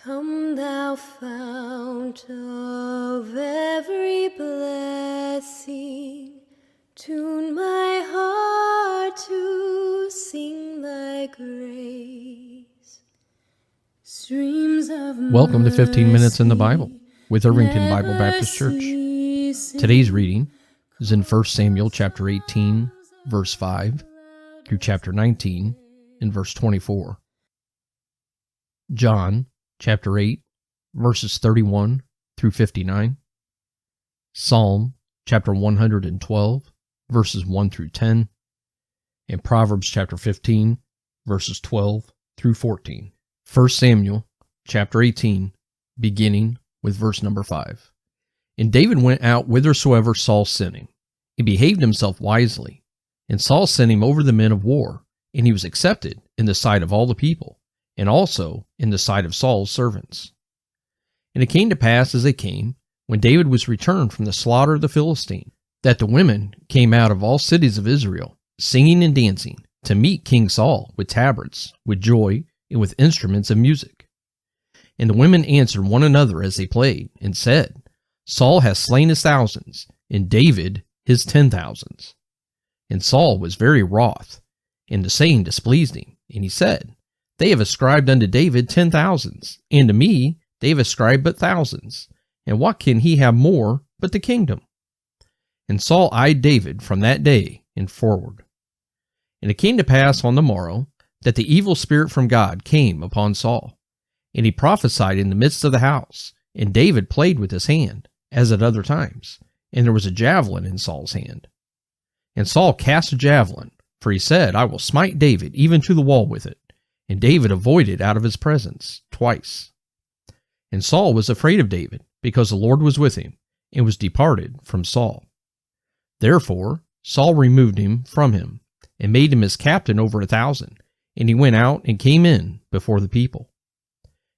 Come thou fount of every blessing, tune my heart to sing thy grace. Streams of Welcome to 15 Minutes in the Bible with Irvington Bible Baptist Church. Today's reading is in 1 Samuel chapter 18, verse 5, through chapter 19, and verse 24. John chapter 8, verses 31 through 59. Psalm chapter 112, verses 1 through 10. And Proverbs chapter 15, verses 12 through 14. 1 Samuel chapter 18, beginning with verse number 5. And David went out whithersoever Saul sent him. He behaved himself wisely. And Saul sent him over the men of war, and he was accepted in the sight of all the people, and also in the sight of Saul's servants. And it came to pass as they came, when David was returned from the slaughter of the Philistine, that the women came out of all cities of Israel, singing and dancing, to meet King Saul with tabrets, with joy, and with instruments of music. And the women answered one another as they played, and said, Saul hath slain his thousands, and David his 10,000s. And Saul was very wroth, and the saying displeased him, and he said, They have ascribed unto David 10,000s, and to me they have ascribed but thousands. And what can he have more but the kingdom? And Saul eyed David from that day and forward. And it came to pass on the morrow that the evil spirit from God came upon Saul, and he prophesied in the midst of the house, and David played with his hand, as at other times, and there was a javelin in Saul's hand. And Saul cast a javelin, for he said, I will smite David even to the wall with it. And David avoided out of his presence twice. And Saul was afraid of David, because the Lord was with him, and was departed from Saul. Therefore Saul removed him from him, and made him his captain over 1,000, and he went out and came in before the people.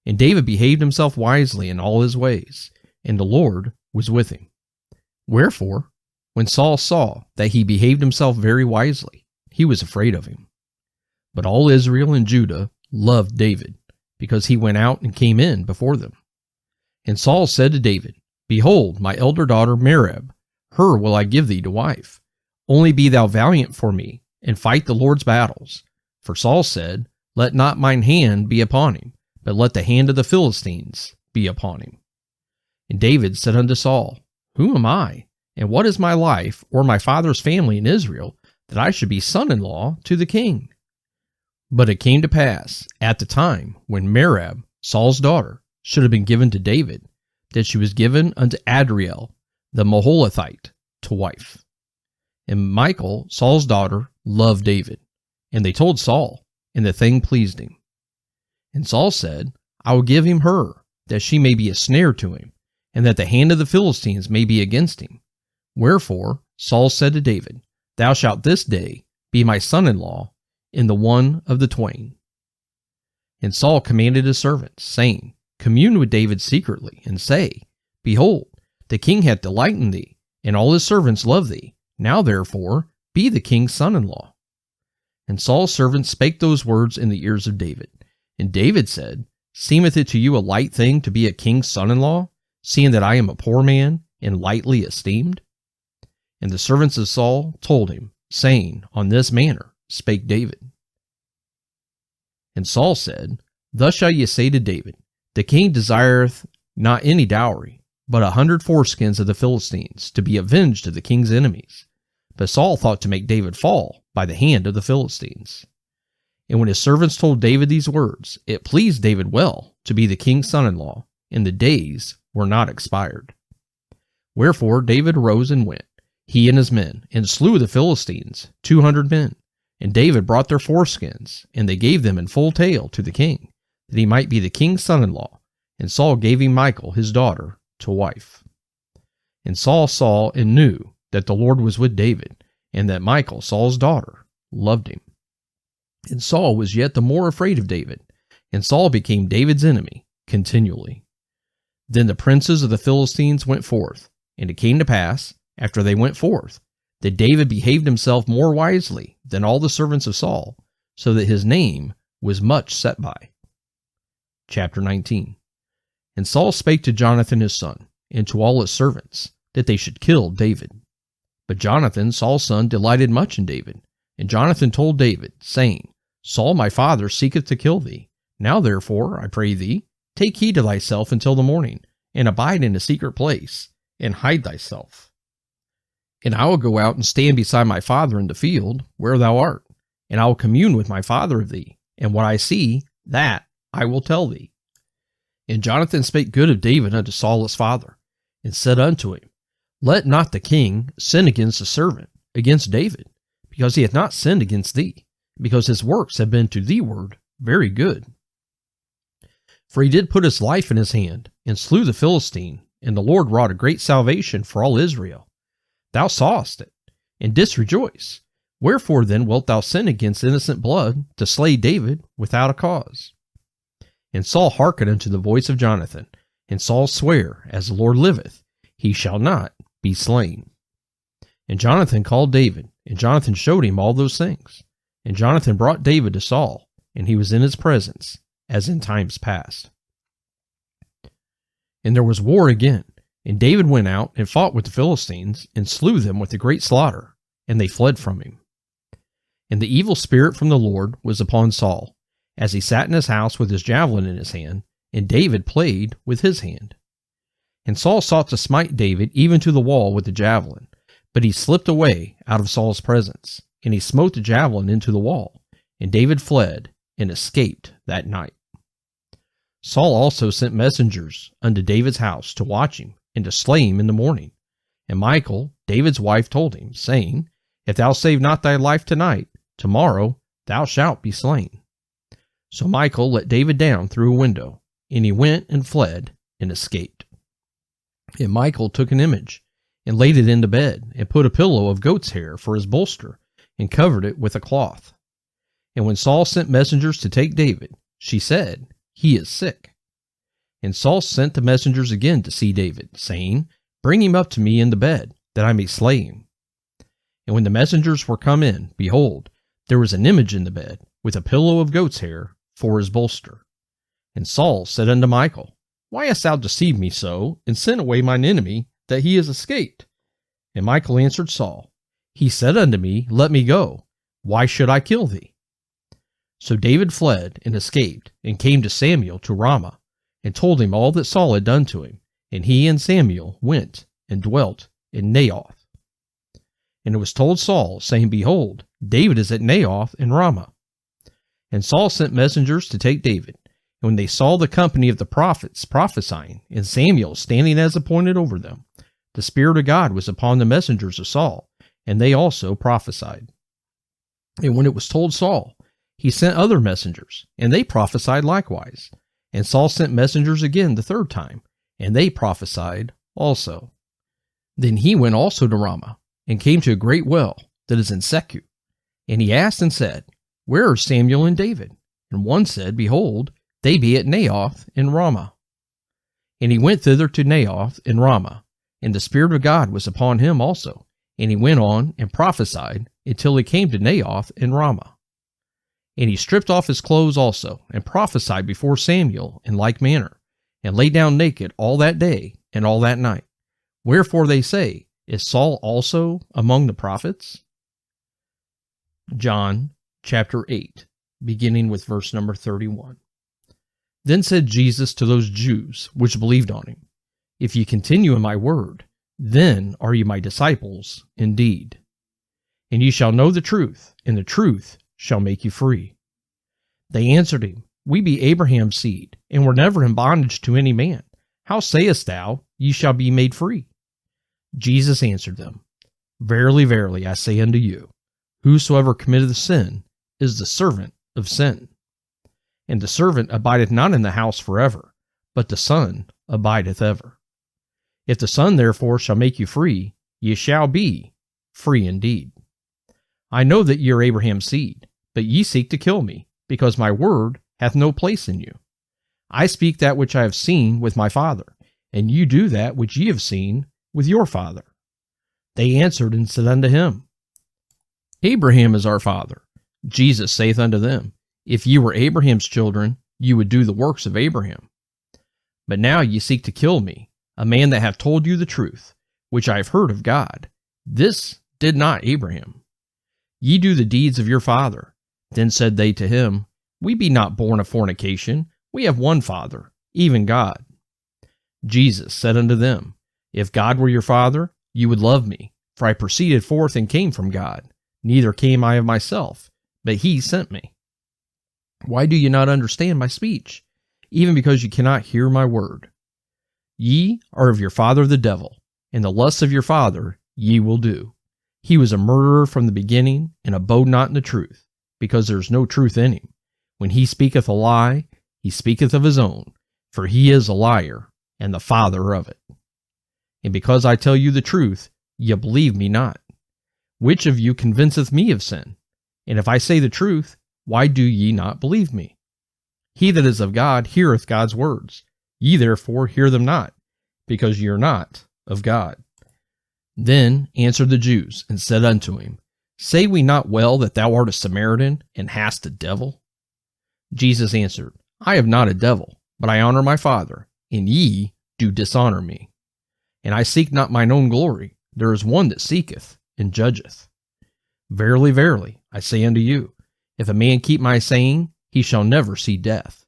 And David behaved himself wisely in all his ways, and the Lord was with him. Wherefore, when Saul saw that he behaved himself very wisely, he was afraid of him. But all Israel and Judah loved David, because he went out and came in before them. And Saul said to David, Behold, my elder daughter Merab, her will I give thee to wife. Only be thou valiant for me, and fight the Lord's battles. For Saul said, Let not mine hand be upon him, but let the hand of the Philistines be upon him. And David said unto Saul, Who am I, and what is my life, or my father's family in Israel, that I should be son-in-law to the king? But it came to pass, at the time when Merab, Saul's daughter, should have been given to David, that she was given unto Adriel, the Maholathite, to wife. And Michal, Saul's daughter, loved David. And they told Saul, and the thing pleased him. And Saul said, I will give him her, that she may be a snare to him, and that the hand of the Philistines may be against him. Wherefore Saul said to David, Thou shalt this day be my son-in-law in the one of the twain. And Saul commanded his servants, saying, Commune with David secretly, and say, Behold, the king hath delight in thee, and all his servants love thee. Now therefore be the king's son-in-law. And Saul's servants spake those words in the ears of David. And David said, Seemeth it to you a light thing to be a king's son-in-law, seeing that I am a poor man, and lightly esteemed? And the servants of Saul told him, saying, On this manner spake David. And Saul said, Thus shall ye say to David, The king desireth not any dowry, but 100 foreskins of the Philistines, to be avenged of the king's enemies. But Saul thought to make David fall by the hand of the Philistines. And when his servants told David these words, it pleased David well to be the king's son-in-law, and the days were not expired. Wherefore David arose and went, he and his men, and slew the Philistines, 200 men. And David brought their foreskins, and they gave them in full tale to the king, that he might be the king's son-in-law. And Saul gave him Michal his daughter to wife. And Saul saw and knew that the Lord was with David, and that Michal, Saul's daughter, loved him. And Saul was yet the more afraid of David, and Saul became David's enemy continually. Then the princes of the Philistines went forth, and it came to pass, after they went forth, that David behaved himself more wisely than all the servants of Saul, so that his name was much set by. Chapter 19. And Saul spake to Jonathan his son, and to all his servants, that they should kill David. But Jonathan, Saul's son, delighted much in David. And Jonathan told David, saying, Saul my father seeketh to kill thee. Now therefore, I pray thee, take heed to thyself until the morning, and abide in a secret place, and hide thyself. And I will go out and stand beside my father in the field, where thou art, and I will commune with my father of thee, and what I see, that I will tell thee. And Jonathan spake good of David unto Saul his father, and said unto him, Let not the king sin against the servant, against David, because he hath not sinned against thee, because his works have been to thee ward very good. For he did put his life in his hand, and slew the Philistine, and the Lord wrought a great salvation for all Israel. Thou sawest it, and didst rejoice. Wherefore then wilt thou sin against innocent blood, to slay David without a cause? And Saul hearkened unto the voice of Jonathan, and Saul sware, As the Lord liveth, he shall not be slain. And Jonathan called David, and Jonathan showed him all those things. And Jonathan brought David to Saul, and he was in his presence, as in times past. And there was war again, and David went out and fought with the Philistines, and slew them with a great slaughter, and they fled from him. And the evil spirit from the Lord was upon Saul, as he sat in his house with his javelin in his hand, and David played with his hand. And Saul sought to smite David even to the wall with the javelin, but he slipped away out of Saul's presence, and he smote the javelin into the wall, and David fled, and escaped that night. Saul also sent messengers unto David's house to watch him, and to slay him in the morning. And Michal, David's wife, told him, saying, If thou save not thy life tonight, tomorrow thou shalt be slain. So Michal let David down through a window, and he went and fled, and escaped. And Michal took an image, and laid it in the bed, and put a pillow of goat's hair for his bolster, and covered it with a cloth. And when Saul sent messengers to take David, she said, He is sick. And Saul sent the messengers again to see David, saying, Bring him up to me in the bed, that I may slay him. And when the messengers were come in, behold, there was an image in the bed, with a pillow of goat's hair for his bolster. And Saul said unto Michal, Why hast thou deceived me so, and sent away mine enemy, that he is escaped? And Michal answered Saul, He said unto me, Let me go. Why should I kill thee? So David fled and escaped, and came to Samuel to Ramah, and told him all that Saul had done to him. And he and Samuel went and dwelt in Naioth. And it was told Saul, saying, Behold, David is at Naioth in Ramah. And Saul sent messengers to take David. And when they saw the company of the prophets prophesying, and Samuel standing as appointed over them, the Spirit of God was upon the messengers of Saul, and they also prophesied. And when it was told Saul, he sent other messengers, and they prophesied likewise. And Saul sent messengers again the third time, and they prophesied also. Then he went also to Ramah, and came to a great well that is in Secu. And he asked and said, Where are Samuel and David? And one said, Behold, they be at Naioth in Ramah. And he went thither to Naioth in Ramah, and the Spirit of God was upon him also. And he went on and prophesied until he came to Naioth in Ramah. And he stripped off his clothes also, and prophesied before Samuel in like manner, and lay down naked all that day and all that night. Wherefore they say, Is Saul also among the prophets? John chapter 8, beginning with verse number 31. Then said Jesus to those Jews which believed on him, If ye continue in my word, then are ye my disciples indeed. And ye shall know the truth, and the truth shall make you free. They answered him, We be Abraham's seed, and were never in bondage to any man. How sayest thou, Ye shall be made free? Jesus answered them, Verily, verily, I say unto you, Whosoever committeth sin is the servant of sin. And the servant abideth not in the house forever, but the Son abideth ever. If the Son therefore shall make you free, ye shall be free indeed. I know that ye are Abraham's seed, but ye seek to kill me, because my word hath no place in you. I speak that which I have seen with my father, and you do that which ye have seen with your father. They answered and said unto him, Abraham is our father. Jesus saith unto them, If ye were Abraham's children, ye would do the works of Abraham. But now ye seek to kill me, a man that hath told you the truth, which I have heard of God. This did not Abraham. Ye do the deeds of your father. Then said they to him, We be not born of fornication. We have one Father, even God. Jesus said unto them, If God were your Father, you would love me, for I proceeded forth and came from God. Neither came I of myself, but he sent me. Why do you not understand my speech? Even because you cannot hear my word. Ye are of your father the devil, and the lusts of your father ye will do. He was a murderer from the beginning, and abode not in the truth, because there is no truth in him. When he speaketh a lie, he speaketh of his own, for he is a liar, and the father of it. And because I tell you the truth, ye believe me not. Which of you convinceth me of sin? And if I say the truth, why do ye not believe me? He that is of God heareth God's words. Ye therefore hear them not, because ye are not of God. Then answered the Jews, and said unto him, Say we not well that thou art a Samaritan, and hast a devil? Jesus answered, I have not a devil, but I honor my Father, and ye do dishonor me. And I seek not mine own glory. There is one that seeketh and judgeth. Verily, verily, I say unto you, if a man keep my saying, he shall never see death.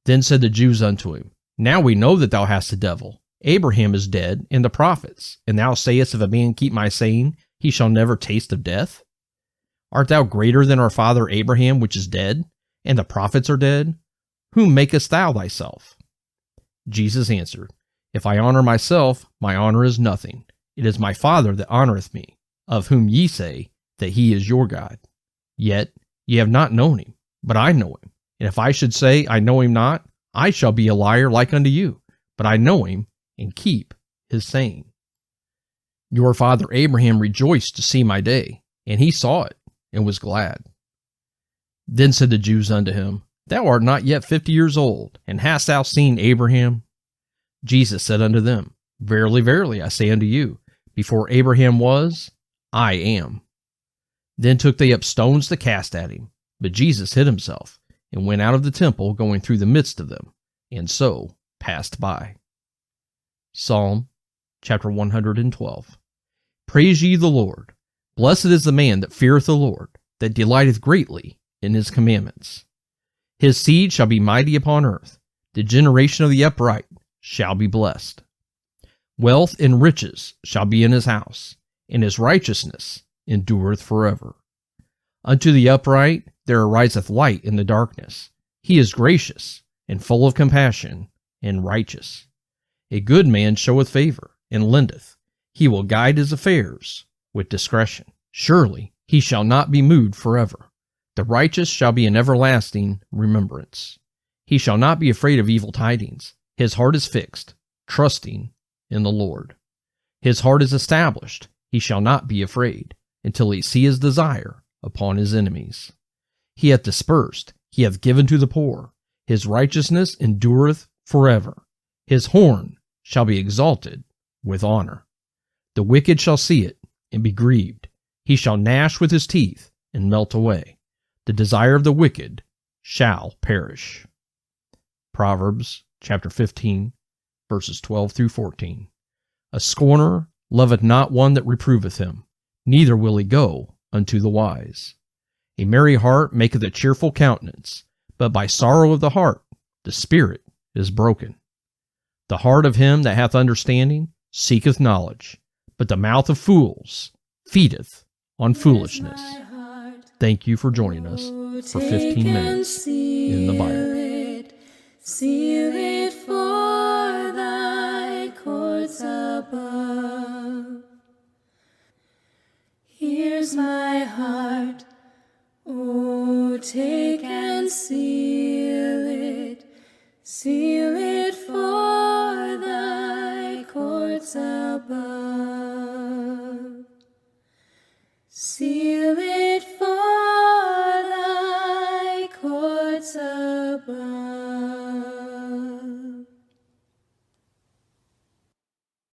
Then said the Jews unto him, Now we know that thou hast a devil. Abraham is dead, and the prophets, and thou sayest, If a man keep my saying, he shall never taste of death? Art thou greater than our father Abraham, which is dead, and the prophets are dead? Whom makest thou thyself? Jesus answered, If I honor myself, my honor is nothing. It is my Father that honoreth me, of whom ye say that he is your God. Yet ye have not known him, but I know him. And if I should say I know him not, I shall be a liar like unto you. But I know him, and keep his saying. Your father Abraham rejoiced to see my day, and he saw it, and was glad. Then said the Jews unto him, Thou art not yet 50 years old, and hast thou seen Abraham? Jesus said unto them, Verily, verily, I say unto you, before Abraham was, I am. Then took they up stones to cast at him, but Jesus hid himself, and went out of the temple, going through the midst of them, and so passed by. Psalm chapter 112. Praise ye the Lord. Blessed is the man that feareth the Lord, that delighteth greatly in his commandments. His seed shall be mighty upon earth. The generation of the upright shall be blessed. Wealth and riches shall be in his house, and his righteousness endureth forever. Unto the upright there ariseth light in the darkness. He is gracious, and full of compassion, and righteous. A good man showeth favor, and lendeth. He will guide his affairs with discretion. Surely he shall not be moved forever. The righteous shall be an everlasting remembrance. He shall not be afraid of evil tidings. His heart is fixed, trusting in the Lord. His heart is established. He shall not be afraid, until he see his desire upon his enemies. He hath dispersed, he hath given to the poor. His righteousness endureth forever. His horn shall be exalted with honor. The wicked shall see it, and be grieved. He shall gnash with his teeth, and melt away. The desire of the wicked shall perish. Proverbs chapter 15, verses 12 through 14. A scorner loveth not one that reproveth him, neither will he go unto the wise. A merry heart maketh a cheerful countenance, but by sorrow of the heart the spirit is broken. The heart of him that hath understanding seeketh knowledge, but the mouth of fools feedeth on foolishness. Thank you for joining us for 15 minutes in the Bible. Seal it for thy courts above. Here's my heart, oh, take and seal it for thy courts above.